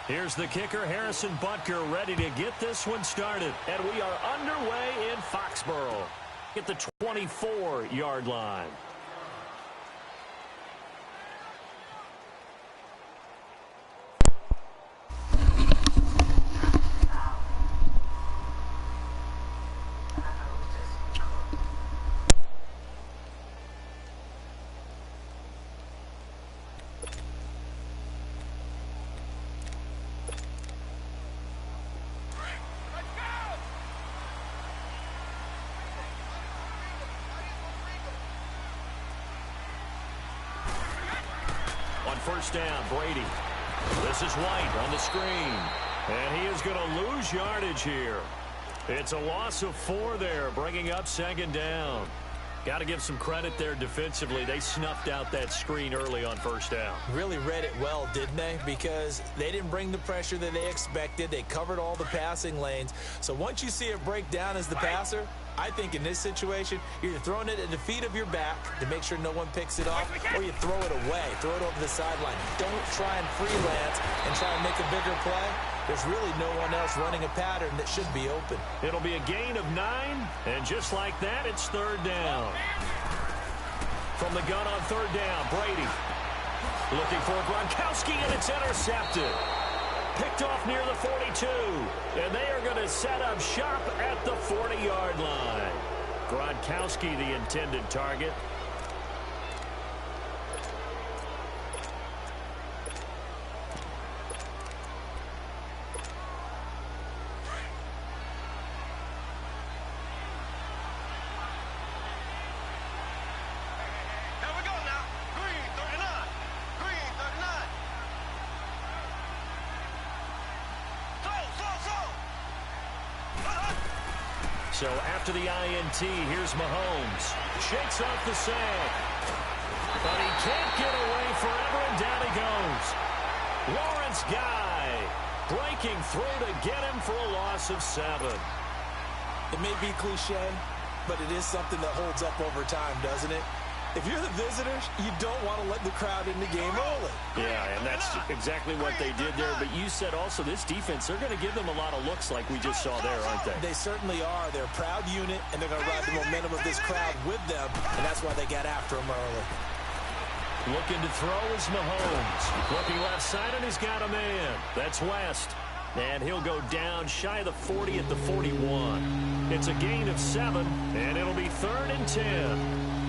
Here's the kicker, Harrison Butker, ready to get this one started. And we are underway in Foxborough at the 24-yard line. First down, Brady. This is White on the screen. And he is going to lose yardage here. It's a loss of 4 there, bringing up second down. Got to give some credit there defensively. They snuffed out that screen early on first down. Really read it well, didn't they? Because they didn't bring the pressure that they expected. They covered all the passing lanes. So once you see it break down as the passer, I think in this situation, you're either throwing it at the feet of your back to make sure no one picks it off, or you throw it away, throw it over the sideline. Don't try and freelance and try and make a bigger play. There's really no one else running a pattern that should be open. It'll be a gain of 9, and just like that, it's third down. From the gun on third down, Brady looking for Gronkowski, and it's intercepted. Picked off near the 42, and they are going to set up shop at the 40-yard line. Gronkowski, the intended target. So after the INT, here's Mahomes. Shakes off the sack. But he can't get away forever, and down he goes. Lawrence Guy breaking through to get him for a loss of 7. It may be cliche, but it is something that holds up over time, doesn't it? If you're the visitors, you don't want to let the crowd in the game early. Yeah, and that's exactly what they did there. But you said also this defense, they're going to give them a lot of looks like we just saw there, aren't they? They certainly are. They're a proud unit, and they're going to ride the momentum of this crowd with them, and that's why they got after them early. Looking to throw is Mahomes. Looking left side, and he's got a man. That's West. And he'll go down shy of the 40 at the 41. It's a gain of 7, and it'll be 3rd and 10.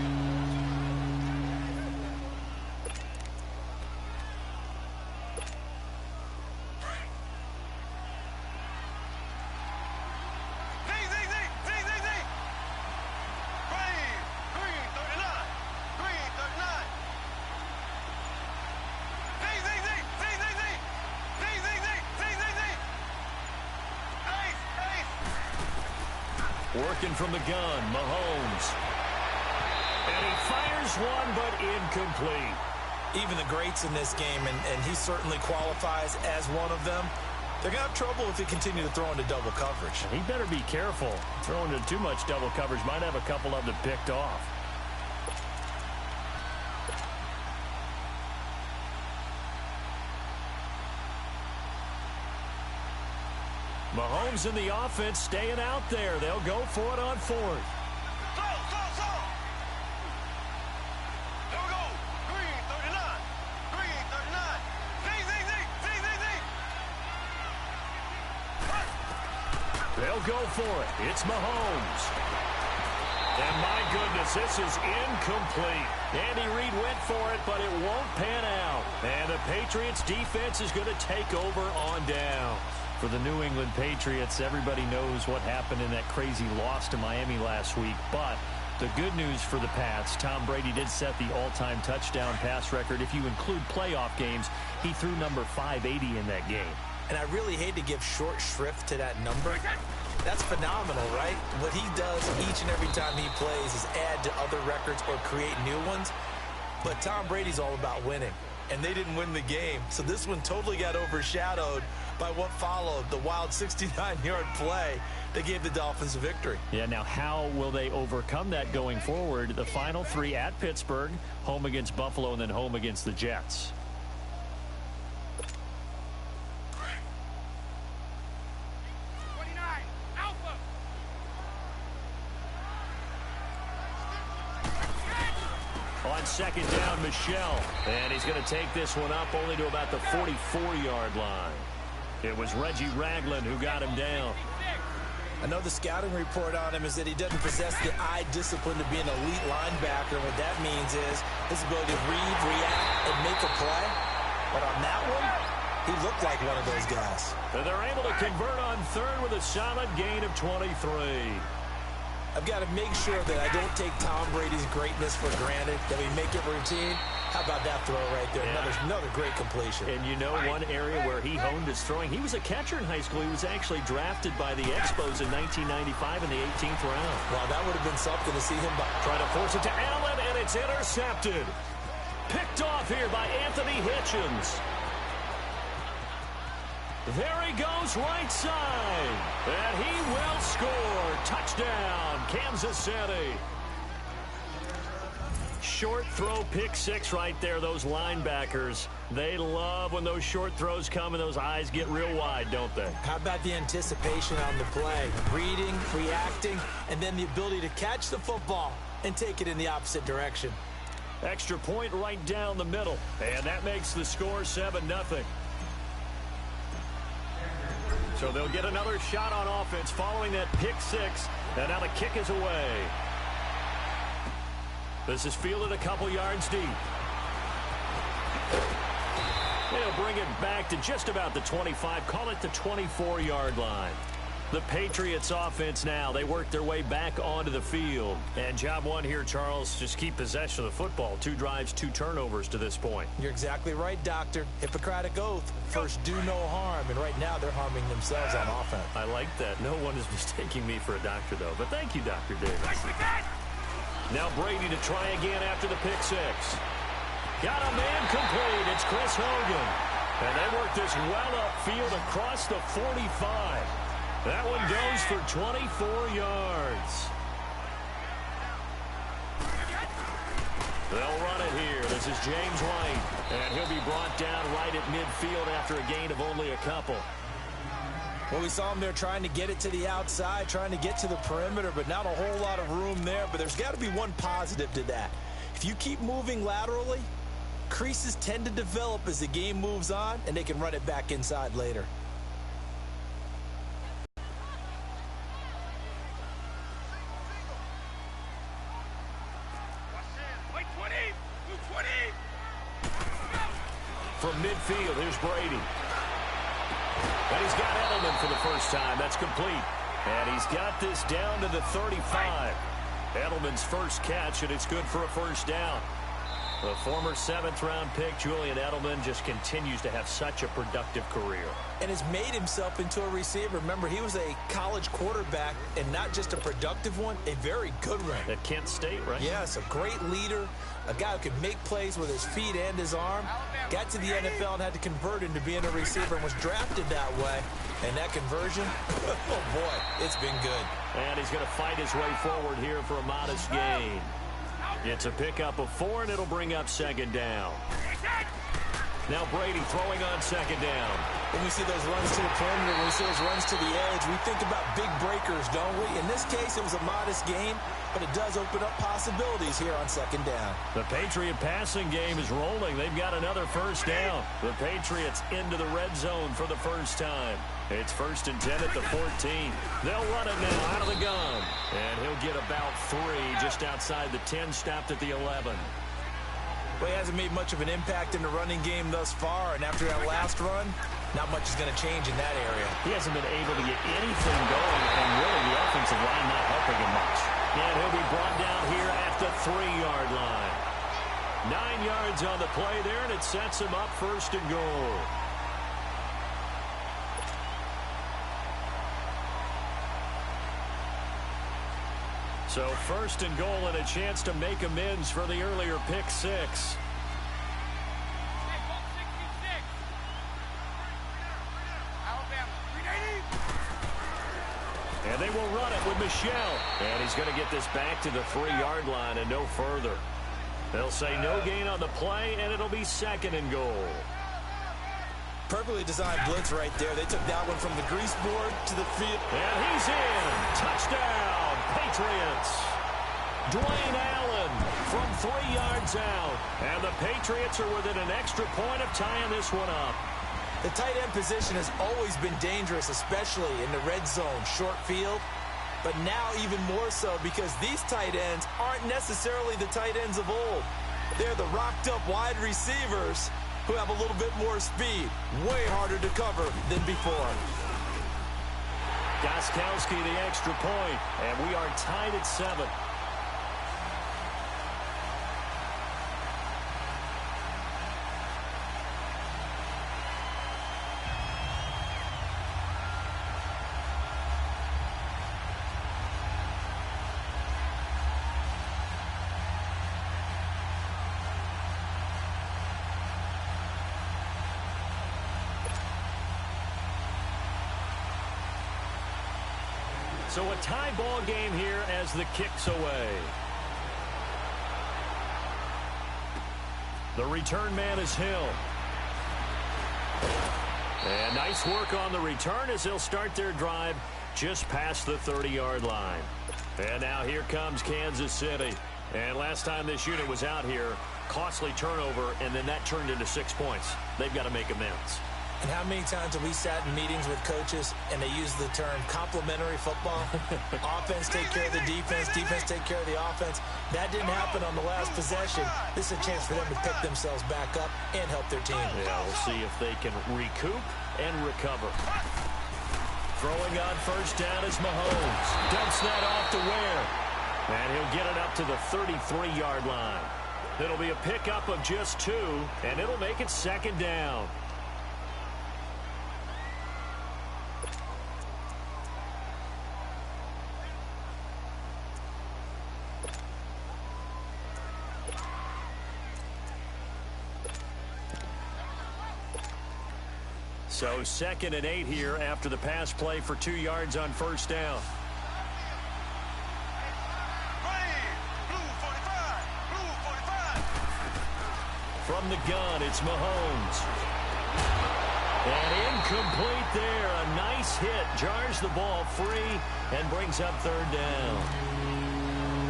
Working from the gun, Mahomes. And he fires one, but incomplete. Even the greats in this game, and he certainly qualifies as one of them, they're going to have trouble if they continue to throw into double coverage. He better be careful. Throwing into too much double coverage might have a couple of them picked off. Mahomes in the offense staying out there. They'll go for it on 4th. Here we go. Green 39. Green 39. They'll go for it. It's Mahomes. And my goodness, this is incomplete. Andy Reid went for it, but it won't pan out. And the Patriots defense is going to take over on down. For the New England Patriots, everybody knows what happened in that crazy loss to Miami last week. But the good news for the Pats, Tom Brady did set the all-time touchdown pass record. If you include playoff games, he threw number 580 in that game. And I really hate to give short shrift to that number. That's phenomenal, right? What he does each and every time he plays is add to other records or create new ones. But Tom Brady's all about winning. And they didn't win the game. So this one totally got overshadowed by what followed, the wild 69-yard play that gave the Dolphins a victory. Yeah, now how will they overcome that going forward? The final 3 at Pittsburgh, home against Buffalo, and then home against the Jets. On second down, Michelle. And he's going to take this one up only to about the 44-yard line. It was Reggie Ragland who got him down. I know the scouting report on him is that he doesn't possess the eye discipline to be an elite linebacker. What that means is his ability to read, react, and make a play. But on that one, he looked like one of those guys. And they're able to convert on third with a solid gain of 23. I've got to make sure that I don't take Tom Brady's greatness for granted, that we make it routine. How about that throw right there? Yeah. Another great completion. And you know one area where he honed his throwing? He was a catcher in high school. He was actually drafted by the Expos in 1995 in the 18th round. Wow, that would have been something to see him try to force it to Allen, and it's intercepted. Picked off here by Anthony Hitchens. There he goes right side. And he will score. Touchdown, Kansas City. Short throw, pick six right there. Those linebackers, they love when those short throws come and those eyes get real wide, don't they? How about the anticipation on the play? Reading, reacting, and then the ability to catch the football and take it in the opposite direction. Extra point right down the middle. And that makes the score 7-0. So they'll get another shot on offense following that pick six. And now the kick is away. This is fielded a couple yards deep. They'll bring it back to just about the 25. Call it the 24-yard line. The Patriots offense now. They work their way back onto the field. And job one here, Charles, just keep possession of the football. 2 drives, 2 turnovers to this point. You're exactly right, Doctor. Hippocratic oath. First, do no harm. And right now, they're harming themselves on offense. I like that. No one is mistaking me for a doctor, though. But thank you, Dr. Davis. Now Brady to try again after the pick six. Got a man complete. It's Chris Hogan. And they work this well upfield across the 45. That one goes for 24 yards. They'll run it here. This is James White. And he'll be brought down right at midfield after a gain of only a couple. Well, we saw him there trying to get it to the outside, trying to get to the perimeter, but not a whole lot of room there. But there's got to be one positive to that. If you keep moving laterally, creases tend to develop as the game moves on, and they can run it back inside later. From midfield, here's Brady. And he's got Edelman for the first time. That's complete. And he's got this down to the 35. Edelman's first catch, and it's good for a first down. The former 7th-round pick, Julian Edelman, just continues to have such a productive career. And has made himself into a receiver. Remember, he was a college quarterback, and not just a productive one, a very good one. At Kent State, right? Yes, a great leader, a guy who could make plays with his feet and his arm. Got to the NFL and had to convert into being a receiver and was drafted that way. And that conversion, oh boy, it's been good. And he's going to fight his way forward here for a modest gain. It's a pickup of 4, and it'll bring up second down. Now Brady throwing on second down. When we see those runs to the perimeter, when we see those runs to the edge, we think about big breakers, don't we? In this case, it was a modest gain, but it does open up possibilities here on second down. The Patriot passing game is rolling. They've got another first down. The Patriots into the red zone for the first time. It's 1st and 10 at the 14. They'll run it now out of the gun. And he'll get about 3 just outside the 10, stopped at the 11. Well, he hasn't made much of an impact in the running game thus far, and after that last run, not much is going to change in that area. He hasn't been able to get anything going, and really the offensive line not helping him much. And he'll be brought down here at the 3-yard line. 9 yards on the play there, and it sets him up 1st and goal. So 1st and goal and a chance to make amends for the earlier pick six. And they will run it with Michelle. And he's going to get this back to the 3-yard line and no further. They'll say no gain on the play, and it'll be 2nd and goal. Perfectly designed blitz right there. They took that one from the grease board to the field. And he's in. Touchdown, Patriots. Dwayne Allen from 3 yards out. And the Patriots are within an extra point of tying this one up. The tight end position has always been dangerous, especially in the red zone, short field. But now even more so because these tight ends aren't necessarily the tight ends of old. They're the rocked-up wide receivers who have a little bit more speed. Way harder to cover than before. Gostkowski the extra point, and we are tied at 7. So a tie ball game here as the kick's away. The return man is Hill. And nice work on the return as they'll start their drive just past the 30-yard line. And now here comes Kansas City. And last time this unit was out here, costly turnover, and then that turned into 6 points. They've got to make amends. And how many times have we sat in meetings with coaches and they use the term complementary football? Offense take care of the defense, defense take care of the offense. That didn't happen on the last possession. This is a chance for them to pick themselves back up and help their team. Yeah, we'll see if they can recoup and recover. Throwing on first down is Mahomes. Dumps that off to Ware. And he'll get it up to the 33-yard line. It'll be a pickup of just 2, and it'll make it second down. So 2nd and 8 here after the pass play for 2 yards on first down. From the gun, it's Mahomes. And incomplete there. A nice hit. Jars the ball free and brings up 3rd down.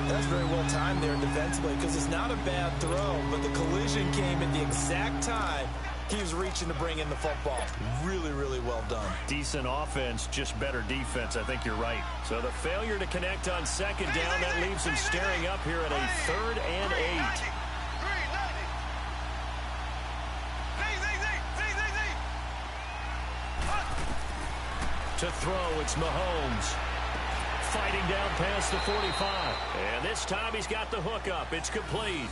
That's very well timed there defensively because it's not a bad throw, but the collision came at the exact time he was reaching to bring in the football. Really, really well done. Decent offense, just better defense. I think you're right. So the failure to connect on 2nd down, that leaves him staring up here at a 3rd and 8. To throw, it's Mahomes. Fighting down past the 45. And this time he's got the hook up. It's complete.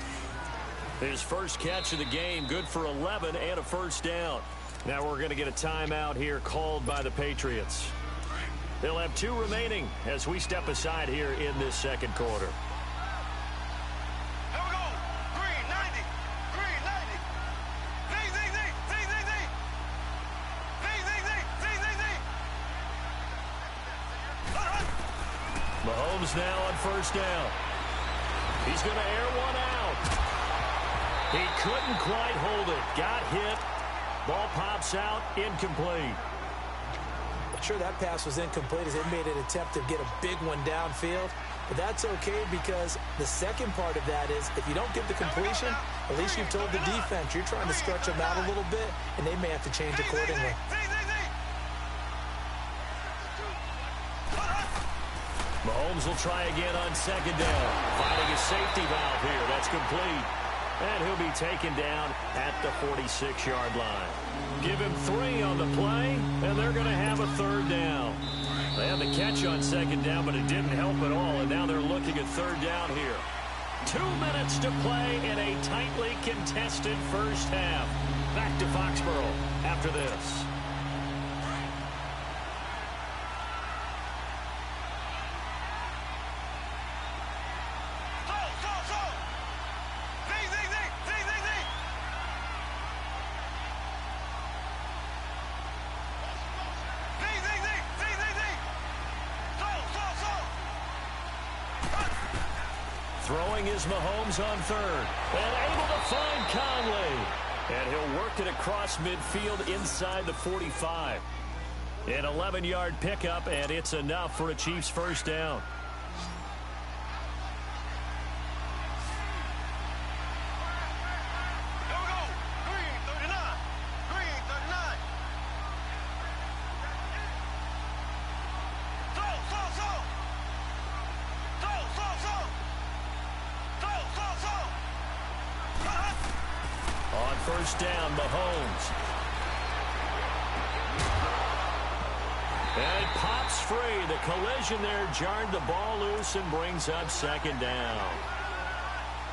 His first catch of the game, good for 11 and a first down. Now we're going to get a timeout here called by the Patriots. They'll have 2 remaining as we step aside here in this 2nd quarter. Here we go. Green 90. Green 90. Zing, zing, zing. Zing, zing, zing. Zing, zing, zing. Zing, zing, zing. Mahomes now on first down. He's going to air one out. He couldn't quite hold it. Got hit. Ball pops out. Incomplete. Sure, that pass was incomplete as they made an attempt to get a big one downfield. But that's okay because the second part of that is if you don't get the completion, at least you've told the defense you're trying to stretch them out a little bit, and they may have to change accordingly. Mahomes will try again on 2nd down. Finding a safety valve here. That's complete. And he'll be taken down at the 46-yard line. Give him 3 on the play, and they're going to have a 3rd down. They had the catch on 2nd down, but it didn't help at all, and now they're looking at 3rd down here. 2 minutes to play in a tightly contested first half. Back to Foxborough after this. Throwing is Mahomes on 3rd. And able to find Conley. And he'll work it across midfield inside the 45. An 11-yard pickup, and it's enough for a Chiefs first down. On first down, Mahomes. And it pops free. The collision there jarred the ball loose and brings up second down.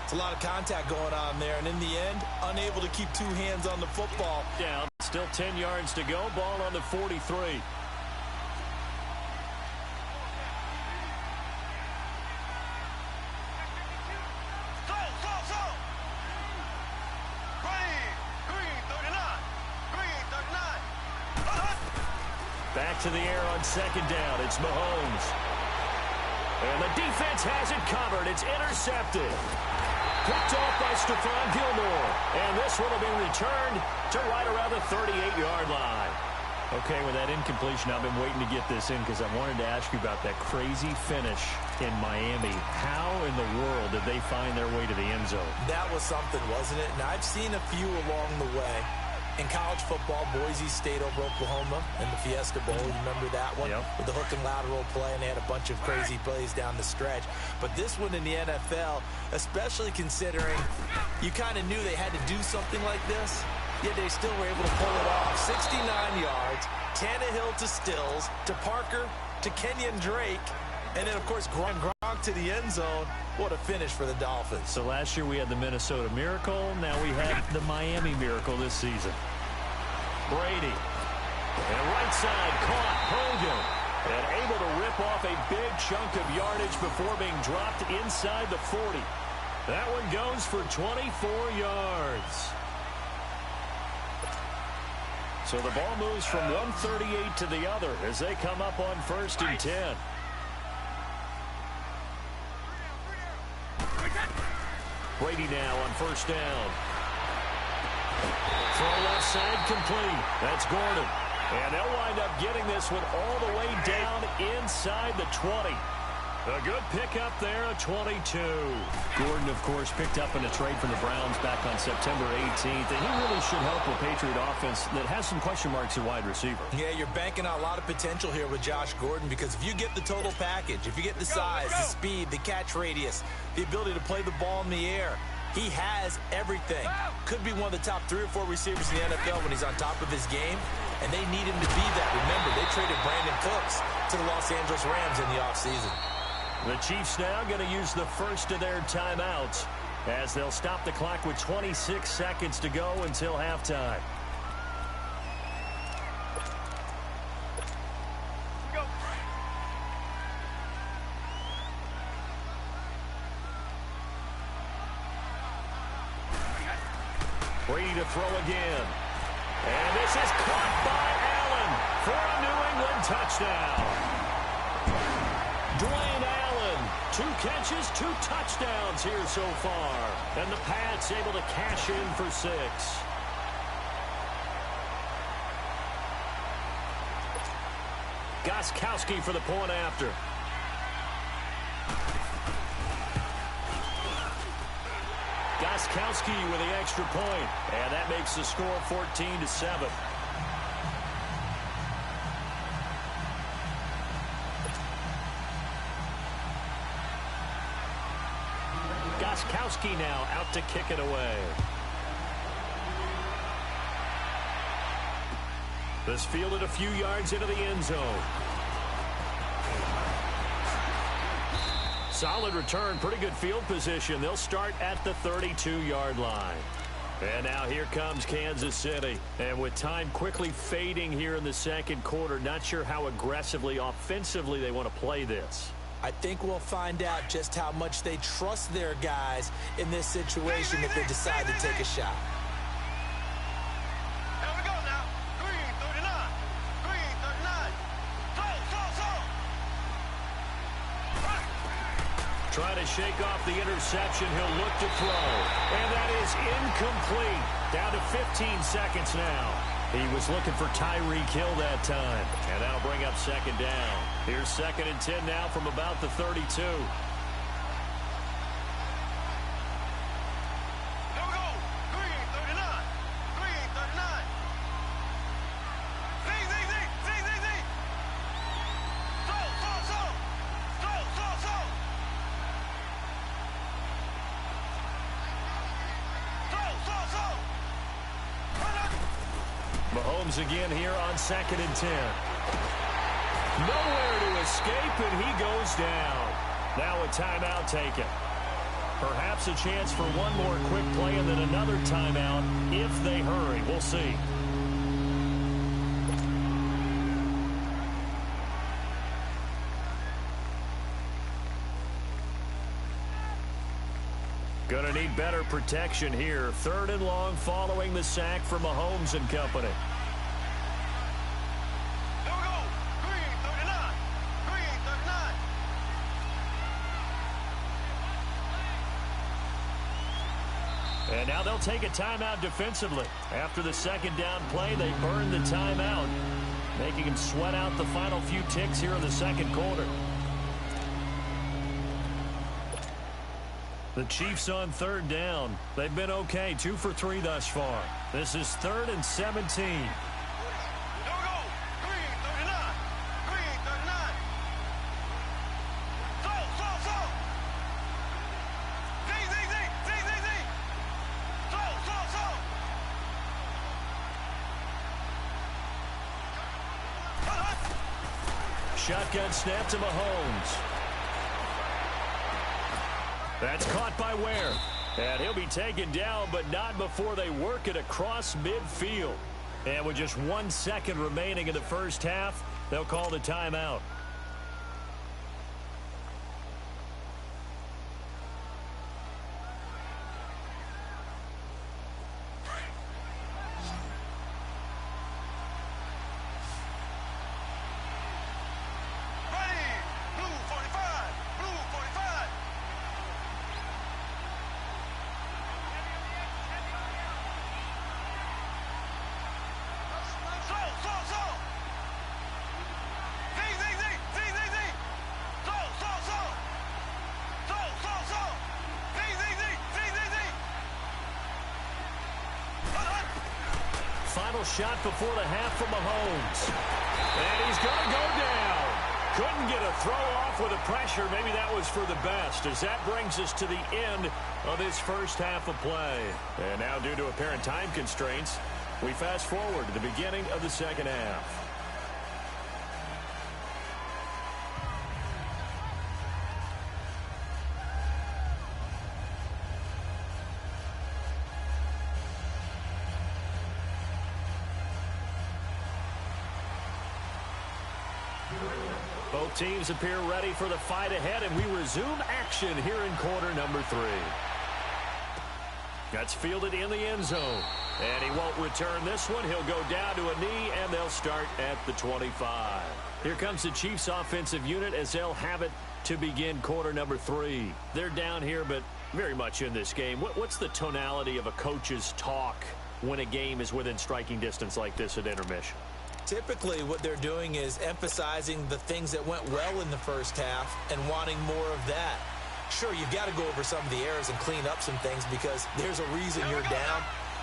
It's a lot of contact going on there, and in the end, unable to keep two hands on the football. Down, still 10 yards to go. Ball on the 43. Back to the air on second down. It's Mahomes. And the defense has it covered. It's intercepted. Picked off by Stephon Gilmore. And this one will be returned to right around the 38-yard line. Okay, with that incompletion, I've been waiting to get this in because I wanted to ask you about that crazy finish in Miami. How in the world did they find their way to the end zone? That was something, wasn't it? And I've seen a few along the way. In college football, Boise State over Oklahoma in the Fiesta Bowl. You remember that one? Yep. With the hook and lateral play, and they had a bunch of crazy plays down the stretch. But this one in the NFL, especially considering you kind of knew they had to do something like this, yet they still were able to pull it off. 69 yards, Tannehill to Stills, to Parker, to Kenyon Drake, and then, of course, Gronk to the end zone. What a finish for the Dolphins. So last year we had the Minnesota Miracle. Now we have the Miami Miracle this season. Brady. And right side caught. Hogan. And able to rip off a big chunk of yardage before being dropped inside the 40. That one goes for 24 yards. So the ball moves from 138 to the other as they come up on 1st and 10. Brady now on first down. Throw left side complete. That's Gordon. And they'll wind up getting this one all the way down inside the 20. A good pickup there, a 22. Gordon, of course, picked up in a trade from the Browns back on September 18th. And he really should help a Patriot offense that has some question marks at wide receiver. Yeah, you're banking on a lot of potential here with Josh Gordon because if you get the total package, if you get the size, the speed, the catch radius, the ability to play the ball in the air, he has everything. Could be one of the top 3 or 4 receivers in the NFL when he's on top of his game, and they need him to be that. Remember, they traded Brandon Cooks to the Los Angeles Rams in the offseason. The Chiefs now going to use the first of their timeouts as they'll stop the clock with 26 seconds to go until halftime. Brady to throw again. And this is caught by Allen for a New England touchdown. Dwayne Allen, 2 catches, 2 touchdowns here so far. And the Pats able to cash in for 6. Gostkowski for the point after. Gostkowski with the extra point. And that makes the score 14-7. Gostkowski now out to kick it away. This fielded a few yards into the end zone. Solid return, pretty good field position. They'll start at the 32-yard line. And now here comes Kansas City. And with time quickly fading here in the second quarter, not sure how aggressively, offensively they want to play this. I think we'll find out just how much they trust their guys in this situation if they decide to take a shot. Here we go now. Green 39. Green 39. Trying to shake off the interception. He'll look to throw. And that is incomplete. Down to 15 seconds now. He was looking for Tyreek Hill that time. And that'll bring up second down. Here's 2nd and 10 now from about the 32. Here we go. Green 39. Green 39. Zing, zing, zing. Zing, zing, zing. Throw. Throw. Mahomes again here on 2nd and 10. Nowhere to escape, and he goes down. Now a timeout taken. Perhaps a chance for one more quick play and then another timeout if they hurry. We'll see. Going to need better protection here. 3rd and long following the sack from Mahomes and company. Here we go. Green 39. Green 39. And now they'll take a timeout defensively. After the 2nd down play, they burn the timeout, making him sweat out the final few ticks here in the 2nd quarter. The Chiefs on 3rd down. They've been okay, 2 for 3 thus far. This is 3rd and 17. Here we go. Green 39. Green 39. Slow. Zing. Slow. Shotgun snap to Mahomes. That's caught by Ware. And he'll be taken down, but not before they work it across midfield. And with just 1 second remaining in the first half, they'll call the timeout. Final shot before the half from Mahomes. And he's going to go down. Couldn't get a throw off with the pressure. Maybe that was for the best, as that brings us to the end of this first half of play. And now, due to apparent time constraints, we fast forward to the beginning of the 2nd half. Both teams appear ready for the fight ahead, and we resume action here in quarter number 3. That's fielded in the end zone. And he won't return this one. He'll go down to a knee, and they'll start at the 25. Here comes the Chiefs offensive unit as they'll have it to begin quarter number 3. They're down here, but very much in this game. What's the tonality of a coach's talk when a game is within striking distance like this at intermission? Typically, what they're doing is emphasizing the things that went well in the first half and wanting more of that. Sure, you've got to go over some of the errors and clean up some things because there's a reason you're down.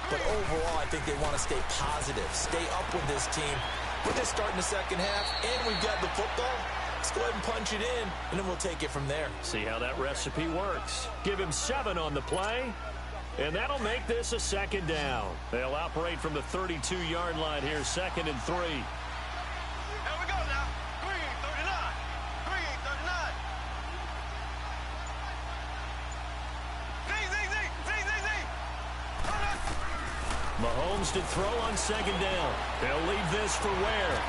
But overall, I think they want to stay positive, stay up with this team. We're just starting the second half, and we've got the football. Let's go ahead and punch it in, and then we'll take it from there. See how that recipe works. Give him 7 on the play. And that'll make this a 2nd down. They'll operate from the 32-yard line here, 2nd and 3. Here we go now. Green 39. Green 39. Zing. Mahomes to throw on 2nd down. They'll leave this for Ware.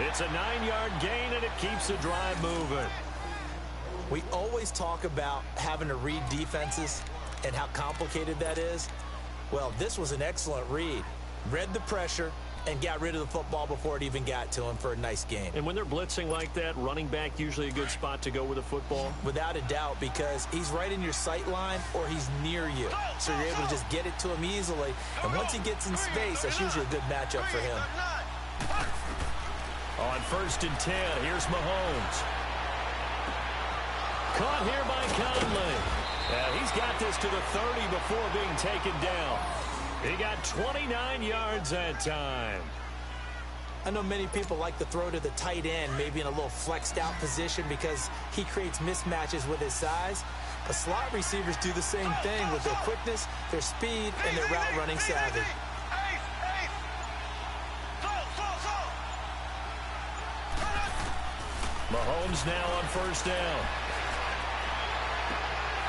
It's a 9-yard gain, and it keeps the drive moving. We always talk about having to read defenses and how complicated that is. Well, this was an excellent read. Read the pressure and got rid of the football before it even got to him for a nice game. And when they're blitzing like that, running back usually a good spot to go with the football? Without a doubt, because he's right in your sight line or he's near you. So you're able to just get it to him easily. And once he gets in space, that's usually a good matchup for him. On 1st and 10, here's Mahomes. Caught here by Conley. He's got this to the 30 before being taken down. He got 29 yards that time. I know many people like to throw to the tight end, maybe in a little flexed out position because he creates mismatches with his size. But slot receivers do the same thing with their quickness, their speed, and their route running savvy. Mahomes now on first down.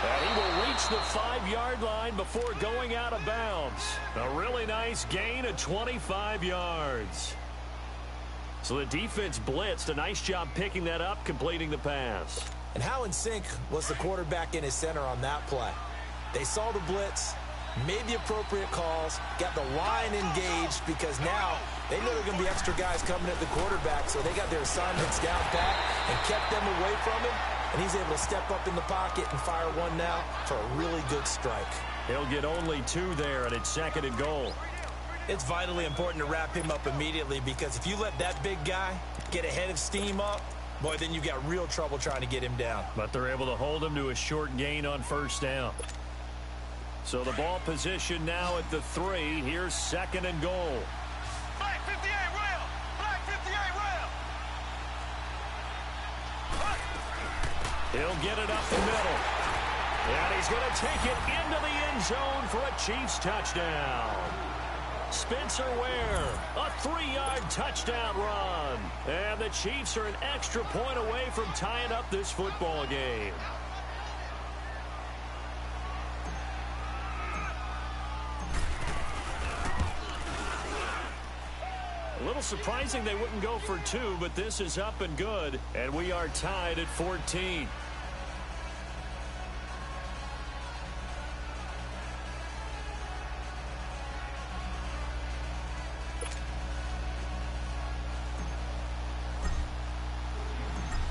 And he will reach the 5-yard line before going out of bounds. A really nice gain of 25 yards. So the defense blitzed. A nice job picking that up, completing the pass. And how in sync was the quarterback in his center on that play? They saw the blitz, made the appropriate calls, got the line engaged because now they know there are going to be extra guys coming at the quarterback, so they got their assignments down pat and kept them away from him, and he's able to step up in the pocket and fire one now for a really good strike. He'll get only 2 there, and it's 2nd and goal. It's vitally important to wrap him up immediately because if you let that big guy get ahead of steam up, boy, then you've got real trouble trying to get him down. But they're able to hold him to a short gain on first down. So the ball position now at the 3. Here's 2nd and goal. Black 58 rail. Black 58 rail. He'll get it up the middle. And he's going to take it into the end zone for a Chiefs touchdown. Spencer Ware, a 3-yard touchdown run. And the Chiefs are an extra point away from tying up this football game. A little surprising they wouldn't go for 2, but this is up and good, and we are tied at 14.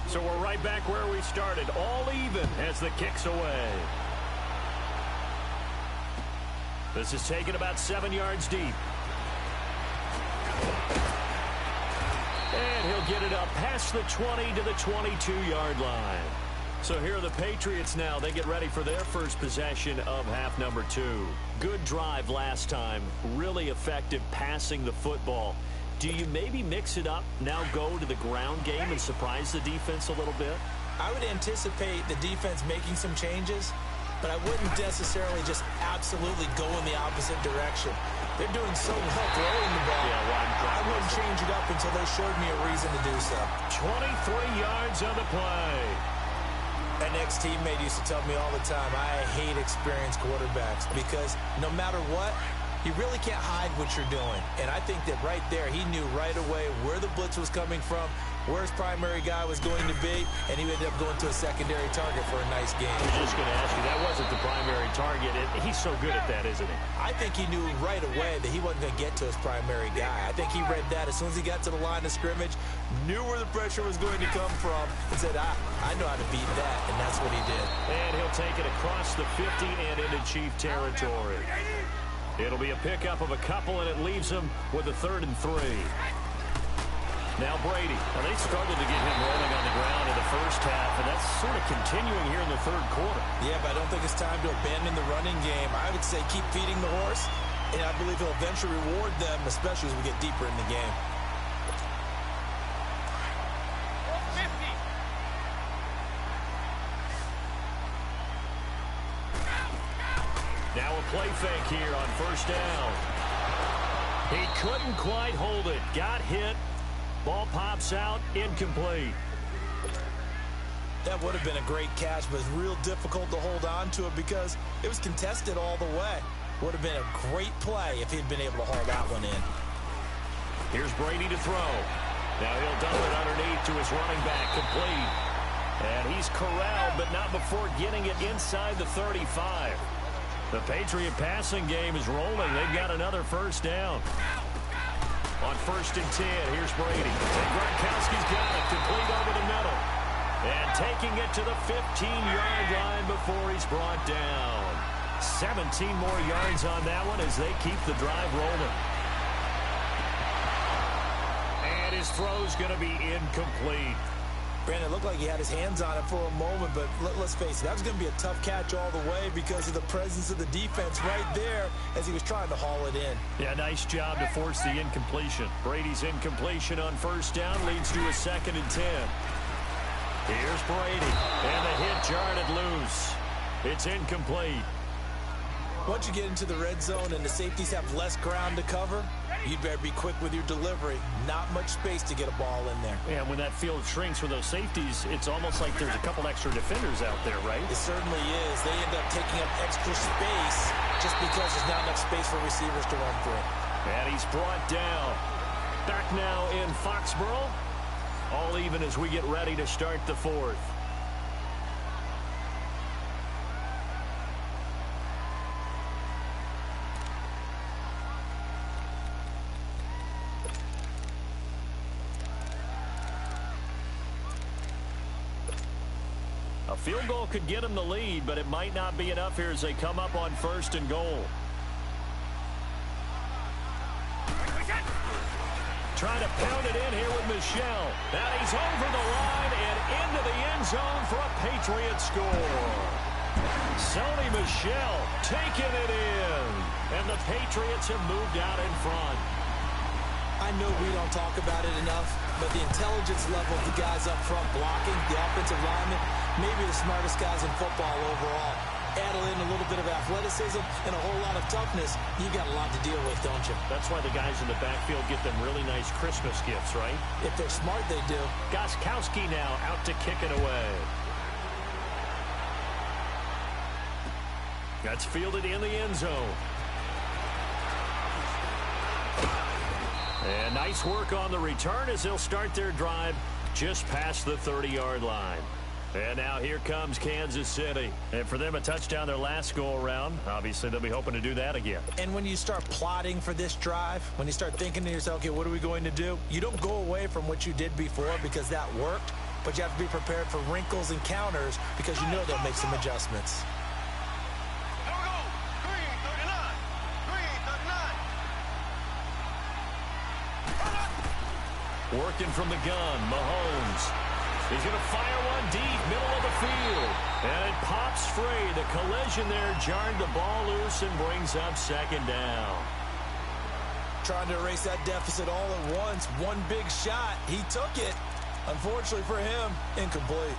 So we're right back where we started, all even as the kick's away. This is taken about 7 yards deep. And he'll get it up past the 20 to the 22-yard line. So here are the Patriots now. They get ready for their first possession of half number 2. Good drive last time. Really effective passing the football. Do you maybe mix it up, now go to the ground game and surprise the defense a little bit? I would anticipate the defense making some changes, but I wouldn't necessarily just absolutely go in the opposite direction. They're doing so well throwing the ball. I wouldn't change it up until they showed me a reason to do so. 23 yards on the play. An ex-teammate used to tell me all the time, I hate experienced quarterbacks because no matter what, you really can't hide what you're doing. And I think that right there, he knew right away where the blitz was coming from, where his primary guy was going to be, and he ended up going to a secondary target for a nice game. I was just going to ask you, that wasn't the primary target. He's so good at that, isn't he? I think he knew right away that he wasn't going to get to his primary guy. I think he read that as soon as he got to the line of scrimmage, knew where the pressure was going to come from, and said, I know how to beat that, and that's what he did. And he'll take it across the 50 and into Chief territory. It'll be a pickup of a couple, and it leaves him with a 3rd and 3. Now Brady. Well, they struggled to get him rolling on the ground in the first half, and that's sort of continuing here in the 3rd quarter. Yeah, but I don't think it's time to abandon the running game. I would say keep feeding the horse, and I believe he'll eventually reward them, especially as we get deeper in the game. Now a play fake here on first down. He couldn't quite hold it. Got hit. Ball pops out. Incomplete. That would have been a great catch, but it's real difficult to hold on to it because it was contested all the way. Would have been a great play if he'd been able to haul that one in. Here's Brady to throw. Now he'll dump it underneath to his running back. Complete. And he's corralled, but not before getting it inside the 35. The Patriot passing game is rolling. They've got another first down. On 1st and 10, here's Brady. And Gronkowski's got it. Complete over the middle. And taking it to the 15-yard line before he's brought down. 17 more yards on that one as they keep the drive rolling. And his throw's going to be incomplete. Brandon, it looked like he had his hands on it for a moment, but let's face it, that was going to be a tough catch all the way because of the presence of the defense right there as he was trying to haul it in. Yeah, nice job to force the incompletion. Brady's incompletion on first down leads to a 2nd and 10. Here's Brady, and the hit jarred it loose. It's incomplete. Once you get into the red zone and the safeties have less ground to cover, you'd better be quick with your delivery. Not much space to get a ball in there. Yeah, when that field shrinks with those safeties, it's almost like there's a couple extra defenders out there, right? It certainly is. They end up taking up extra space just because there's not enough space for receivers to run through. And he's brought down. Back now in Foxborough. All even as we get ready to start the fourth. A field goal could get them the lead, but it might not be enough here as they come up on 1st and goal. Trying to pound it in here with Michel. And he's over the line and into the end zone for a Patriot score. Sony Michel taking it in. And the Patriots have moved out in front. I know we don't talk about it enough, but the intelligence level of the guys up front blocking, the offensive linemen, maybe the smartest guys in football overall. Add in a little bit of athleticism and a whole lot of toughness, you got a lot to deal with, don't you? That's why the guys in the backfield get them really nice Christmas gifts, right? If they're smart, they do. Gostkowski now out to kick it away. That's fielded in the end zone. And nice work on the return as they'll start their drive just past the 30-yard line. And now here comes Kansas City. And for them, a touchdown their last go-around. Obviously, they'll be hoping to do that again. And when you start plotting for this drive, when you start thinking to yourself, okay, what are we going to do? You don't go away from what you did before because that worked, but you have to be prepared for wrinkles and counters because you know they'll make some adjustments. Here we go. Green 39. Green 39. Working from the gun, Mahomes. He's going to fire one deep, middle of the field. And it pops free. The collision there jarred the ball loose and brings up 2nd down. Trying to erase that deficit all at once. One big shot. He took it. Unfortunately for him, incomplete.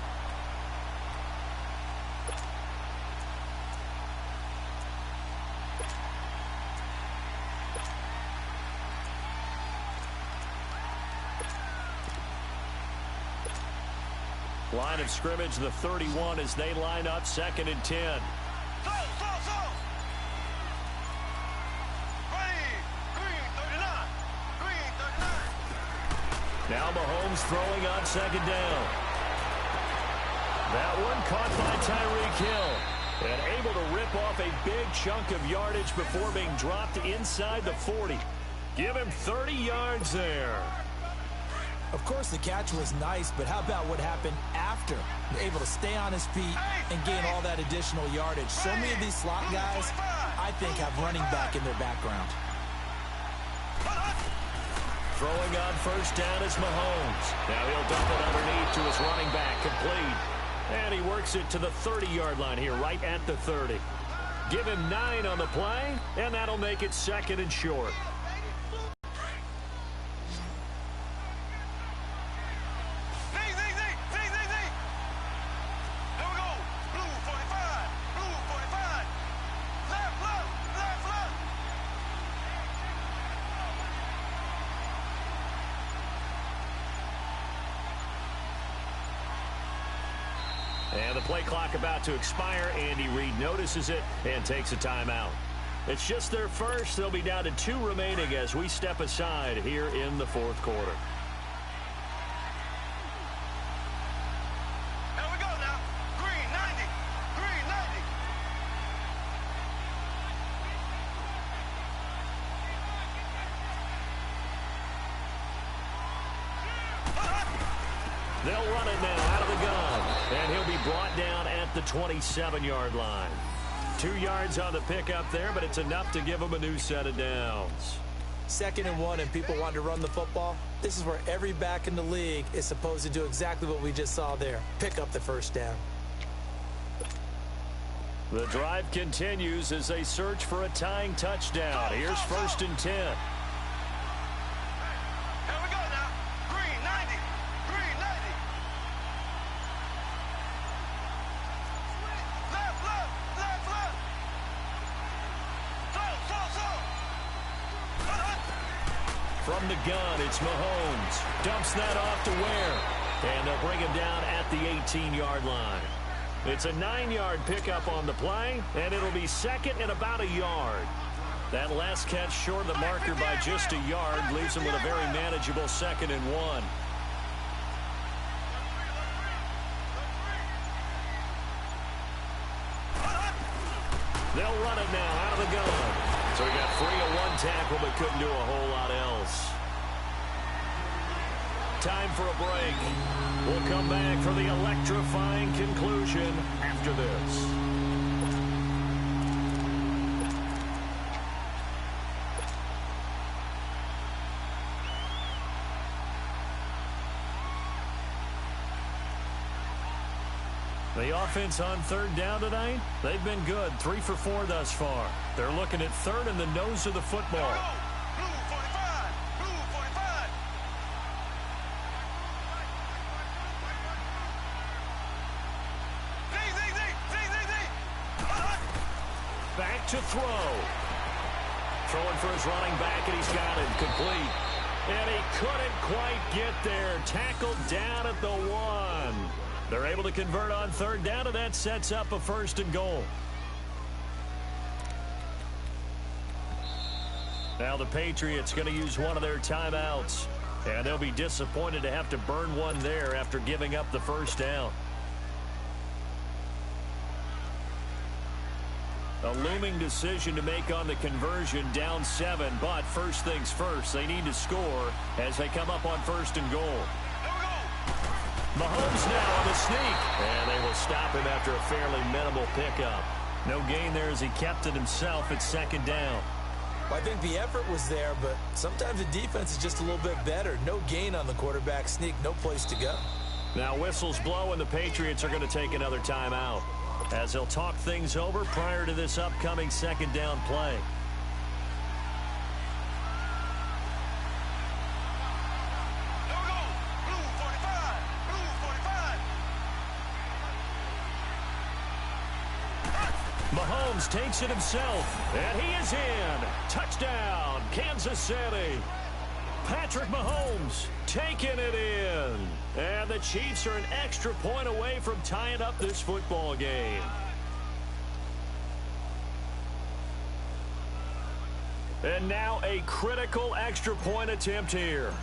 Line of scrimmage, the 31 as they line up 2nd and 10. Slow. Green 39. Green 39. Now Mahomes throwing on 2nd down. That one caught by Tyreek Hill. And able to rip off a big chunk of yardage before being dropped inside the 40. Give him 30 yards there. Of course, the catch was nice, but how about what happened after? Able to stay on his feet and gain all that additional yardage. So many of these slot guys, I think, have running back in their background. Throwing on 1st down is Mahomes. Now he'll dump it underneath to his running back, complete. And he works it to the 30-yard line here, right at the 30. Give him 9 on the play, and that'll make it 2nd and short. And the play clock about to expire. Andy Reid notices it and takes a timeout. It's just their first. They'll be down to 2 remaining as we step aside here in the 4th quarter. Here we go now. Green 90. Green 90. They'll run it now out of the gun. And he'll be brought down at the 27-yard line. 2 yards on the pickup there, but it's enough to give him a new set of downs. 2nd and 1 and people want to run the football. This is where every back in the league is supposed to do exactly what we just saw there. Pick up the 1st down. The drive continues as they search for a tying touchdown. Here's 1st and 10. Here we go now. Green 90. Green 90. Left. From the gun, it's Mahomes. Dumps that off to Ware. And they'll bring him down at the 18-yard line. It's a 9-yard pickup on the play, and it'll be second and about a yard. That last catch short of the marker by just a yard leaves him with a very manageable 2nd and 1. They'll run it now out of the gun. So he got free of one tackle but couldn't do a whole lot else. Time for a break. We'll come back for the electrifying conclusion after this. The offense on 3rd down tonight, they've been good. 3 for 4 thus far. They're looking at 3rd in the nose of the football. Blue 45. Blue 45. Back to throw. Throwing for his running back, and he's got it complete. And he couldn't quite get there. Tackled down at the 1. They're able to convert on 3rd down, and that sets up a 1st and goal. Now the Patriots going to use one of their timeouts, and they'll be disappointed to have to burn one there after giving up the 1st down. A looming decision to make on the conversion, down 7, but first things first, they need to score as they come up on 1st and goal. Mahomes now on the sneak, and they will stop him after a fairly minimal pickup. No gain there as he kept it himself at 2nd down. Well, I think the effort was there, but sometimes the defense is just a little bit better. No gain on the quarterback sneak, no place to go. Now whistles blow, and the Patriots are going to take another timeout as they'll talk things over prior to this upcoming 2nd down play. Mahomes takes it himself, and he is in. Touchdown, Kansas City. Patrick Mahomes taking it in. And the Chiefs are an extra point away from tying up this football game. And now a critical extra point attempt here.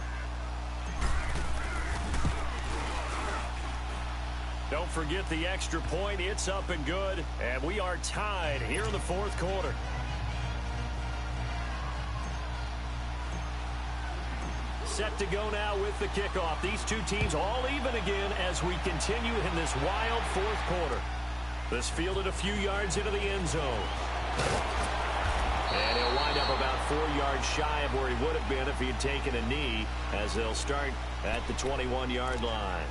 Don't forget the extra point. It's up and good. And we are tied here in the 4th quarter. Set to go now with the kickoff. These two teams all even again as we continue in this wild 4th quarter. This fielded a few yards into the end zone. And he'll wind up about 4 yards shy of where he would have been if he had taken a knee, as they'll start at the 21-yard line.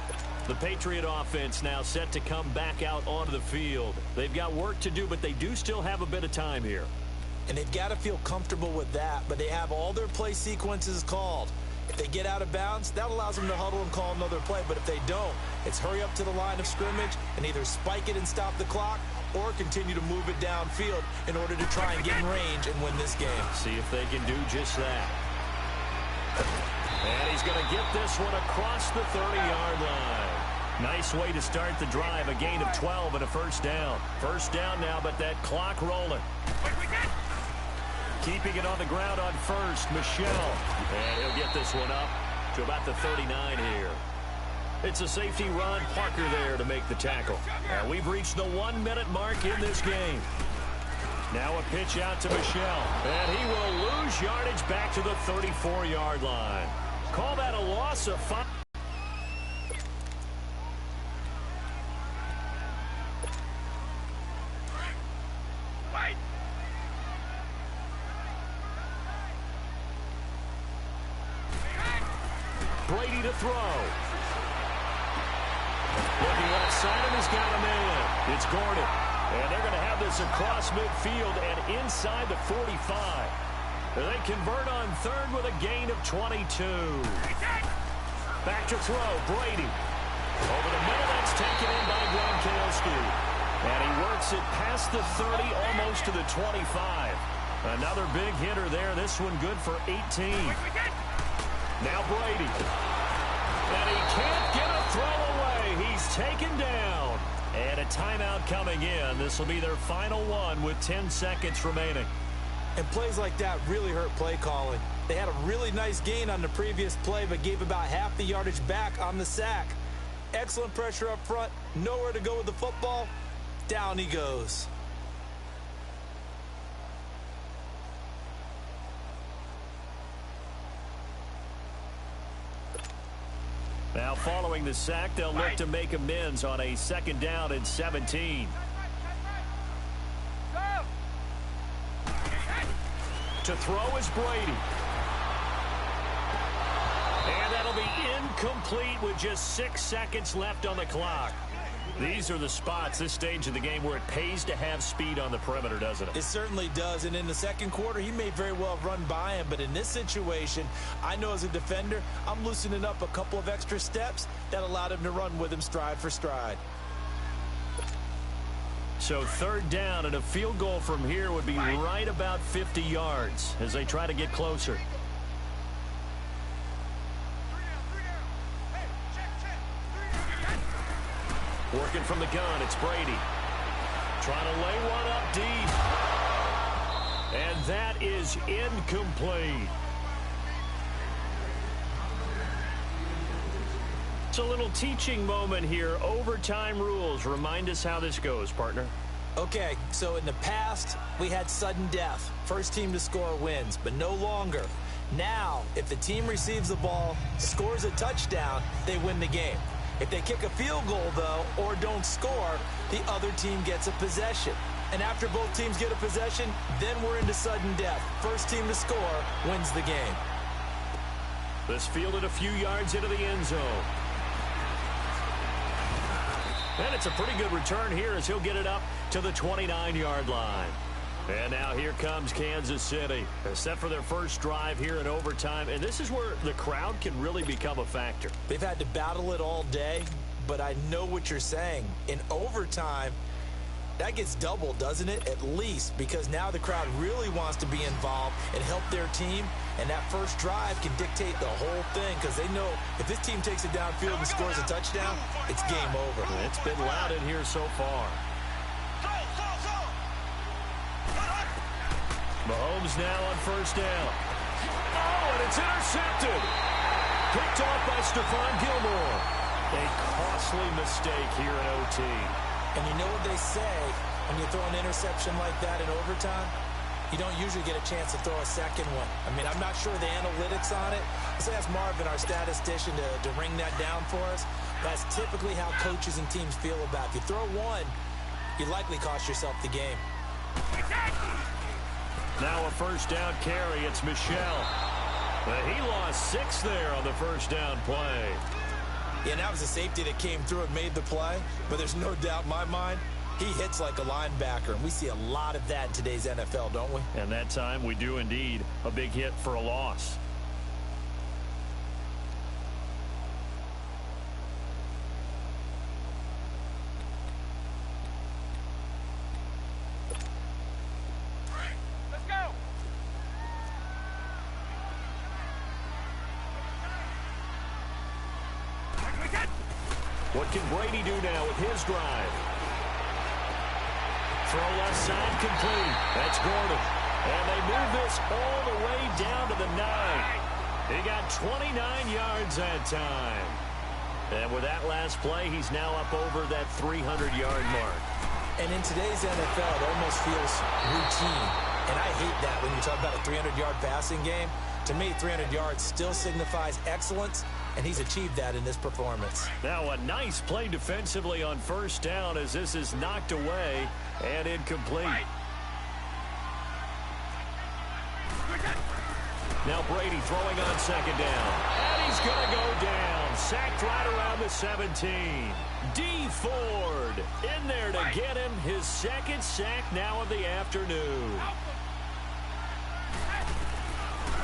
The Patriot offense now set to come back out onto the field. They've got work to do, but they do still have a bit of time here. And they've got to feel comfortable with that, but they have all their play sequences called. If they get out of bounds, that allows them to huddle and call another play. But if they don't, it's hurry up to the line of scrimmage and either spike it and stop the clock or continue to move it downfield in order to try and get in range and win this game. See if they can do just that. And he's going to get this one across the 30-yard line. Nice way to start the drive, a gain of 12 and a 1st down. 1st down now, but that clock rolling. Keeping it on the ground on 1st, Michelle. And he'll get this one up to about the 39 here. It's a safety run. Parker there to make the tackle. And we've reached the 1-minute mark in this game. Now a pitch out to Michelle. And he will lose yardage back to the 34-yard line. Call that a loss of 5. Brady to throw. Looking left side, and he's got a man. It's Gordon. And they're going to have this across midfield and inside the 45. They convert on 3rd with a gain of 22. Back to throw, Brady. Over the middle, that's taken in by Gronkowski. And he works it past the 30, almost to the 25. Another big hitter there. This one good for 18. Now Brady. And he can't get a throw away. He's taken down. And a timeout coming in. This will be their final one with 10 seconds remaining. And plays like that really hurt play calling. They had a really nice gain on the previous play, but gave about half the yardage back on the sack. Excellent pressure up front. Nowhere to go with the football. Down he goes. Now following the sack, they'll look to make amends on a 2nd down and 17. To throw is Brady. And that'll be incomplete with just 6 seconds left on the clock. These are the spots, this stage of the game, where it pays to have speed on the perimeter, doesn't it? It certainly does, and in the second quarter, he may very well have run by him, but in this situation, I know as a defender, I'm loosening up a couple of extra steps that allowed him to run with him stride for stride. So 3rd down, and a field goal from here would be right about 50 yards as they try to get closer. Working from the gun, it's Brady. Trying to lay one up deep. And that is incomplete. It's a little teaching moment here. Overtime rules. Remind us how this goes, partner. Okay, so in the past, we had sudden death. First team to score wins, but no longer. Now, if the team receives the ball, scores a touchdown, they win the game. If they kick a field goal, though, or don't score, the other team gets a possession. And after both teams get a possession, then we're into sudden death. First team to score wins the game. This fielded a few yards into the end zone. And it's a pretty good return here as he'll get it up to the 29-yard line. And now here comes Kansas City. They're set for their first drive here in overtime. And this is where the crowd can really become a factor. They've had to battle it all day, but I know what you're saying. In overtime, that gets doubled, doesn't it? At least, because now the crowd really wants to be involved and help their team. And that first drive can dictate the whole thing because they know if this team takes it downfield and scores a touchdown, it's game over. It's been loud in here so far. Mahomes now on first down. Oh, and it's intercepted. Picked off by Stephon Gilmore. A costly mistake here in OT. And you know what they say when you throw an interception like that in overtime? You don't usually get a chance to throw a second one. I mean, I'm not sure the analytics on it. Let's ask Marvin, our statistician, to ring that down for us. That's typically how coaches and teams feel about it. If you throw one, you likely cost yourself the game. Now a first down carry. It's Michel. He lost 6 there on the first down play. Yeah, and that was a safety that came through and made the play. But there's no doubt in my mind, he hits like a linebacker. And we see a lot of that in today's NFL, don't we? And that time we do indeed. A big hit for a loss. What can Brady do now with his drive? Throw left side complete. That's Gordon. And they move this all the way down to the 9. He got 29 yards that time. And with that last play, he's now up over that 300-yard mark. And in today's NFL, it almost feels routine. And I hate that when you talk about a 300-yard passing game. To me, 300 yards still signifies excellence, and he's achieved that in this performance. Now a nice play defensively on first down as this is knocked away and incomplete. Now Brady throwing on second down. And he's going to go down. Sacked right around the 17. D. Ford in there to get him his second sack now of the afternoon.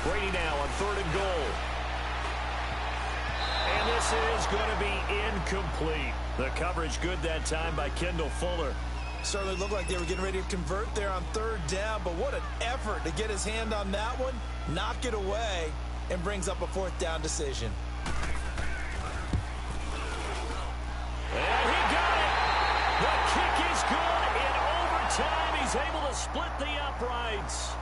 Brady now on 3rd and goal. And this is going to be incomplete. The coverage good that time by Kendall Fuller. Certainly looked like they were getting ready to convert there on 3rd down, but what an effort to get his hand on that one, knock it away, and brings up a 4th down decision. And he got it. The kick is good. In overtime, he's able to split the uprights.